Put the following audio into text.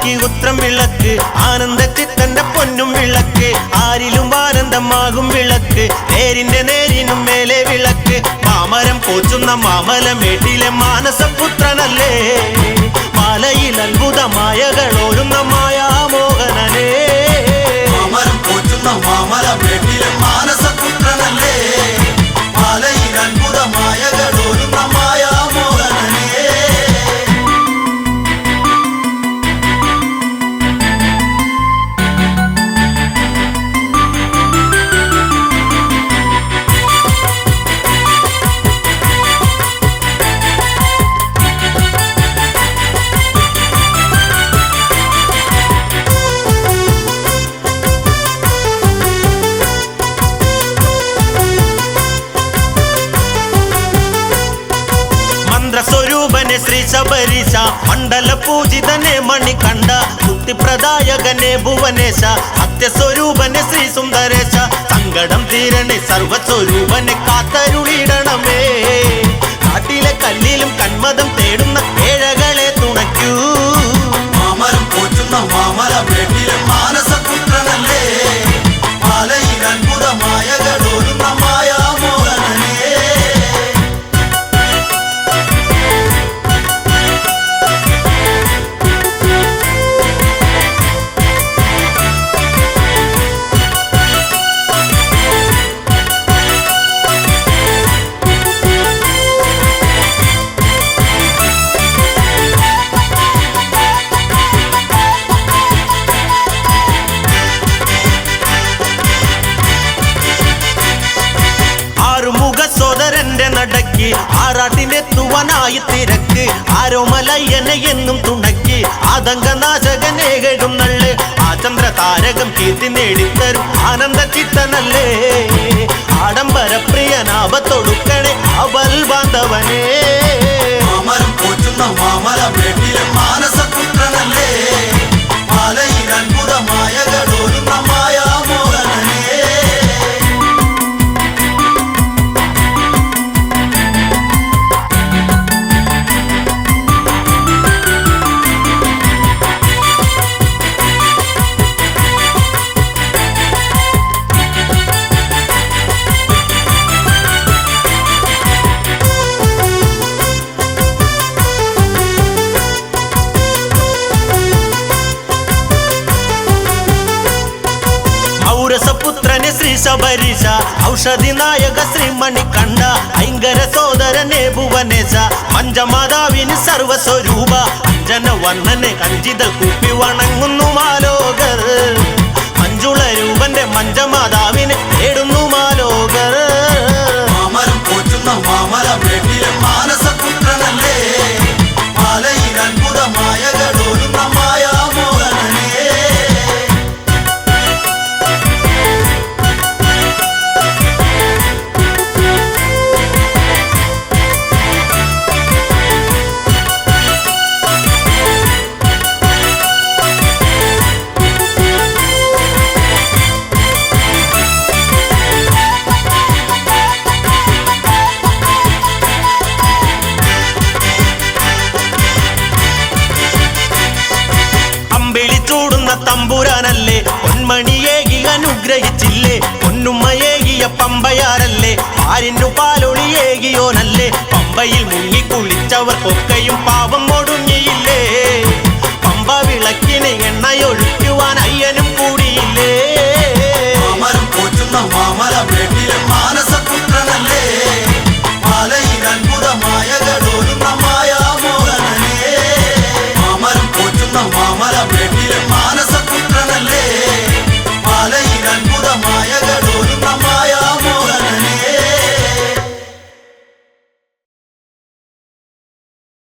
നോക്കി ഉത്രം വിളക്ക് ആനന്ദ ചിത്തന്റെ പൊന്നും വിളക്ക് ആരിലും ആനന്ദമാകും വിളക്ക് നേരിന്റെ നേരിനും മേലെ വിളക്ക് മാമരം പോച്ചുന്ന മാമലമേട്ടിലെ മാനസപുത്രനല്ലേ മാലയിൽ അത്ഭുതമായകളോരുന്ന മായാമോഹനനേ മാമരം പോച്ചുന്ന മാമലമേട്ടിലെ മാനസപുത്രനല്ലേ മാലയിൽ അത്ഭുതമായകളോരുന്ന മായാമോഹനനേ സ്വരൂപനെ ശ്രീ ശബരീശ മണ്ഡല പൂജിതനെ മണികണ്ഠ മുക്തിപ്രദായകനെ ഭുവനേശ സത്യസ്വരൂപനെ ശ്രീ സുന്ദരേശ സങ്കടം തീരണേ സർവസ്വരൂപനെ കാത്തരുളിടണമേ കാട്ടിലെ കല്ലിലും കന്മതം തേടുന്ന ഏഴകളെ തുണയ്ക്കൂ മാമരം പോച്ചുന്ന മാമലമേട്ടിലെ മാനസപുത്രനല്ലേ മാലയിൽ അത്ഭുതമായകളോരുന്ന മായാമോഹനനേ സോദരന്റെ നടക്കി ആറാട്ടിനെത്തുവാനായി തിരക്ക് ആരോമലയനെ എന്നും തുണക്കി ആതങ്കനാശകനേകഴും നള്ള് ആ ചന്ദ്ര താരകം കീർത്തി നേടിത്തരും ആനന്ദ ചിത്തനല്ലേ ആഡംബര പ്രിയനാപത്തൊടുക്കണേ അവൽ ബാന്ധവനേ മാമരം പോച്ചുന്ന മാമലമേട്ടിലെ മാനസപുത്രനല്ലേ മാലയിൽ അത്ഭുതമായകളോരുന്ന മായാമോഹനനേ ഔരസപുത്രനെ ശ്രീ ശബരീശ ഔഷധി നായക ശ്രീ മണികണ്ഠ ഐങ്കര സോദരനെ ഭുവനേശ പഞ്ചമാതാവിന് സർവസ്വരൂപ അഞ്ജന വർണ്ണനെ കഞ്ചിതൽ കൂപ്പി വണങ്ങുന്നു മാലോകർ മഞ്ജുള രൂപന്റെ മഞ്ചമാതാവിനെ തേടുന്നു മാലോകർ മാമരം പോച്ചുന്ന മാമലമേട്ടിലെ മാനസപുത്രനല്ലേ മാലയിൽ അത്ഭുതമായകളോരുന്ന മായാമോഹനനേ തമ്പുരാനല്ലേ പൊന്മണിയേകി അനുഗ്രഹിച്ചില്ലേ പൊന്നുമ്മയേകിയ പമ്പയാരല്ലേ പാലിനു പാലൊളിയേകിയോനല്ലേ പമ്പയിൽ മുങ്ങിക്കുളിച്ചവർക്കൊക്കെയും പാപം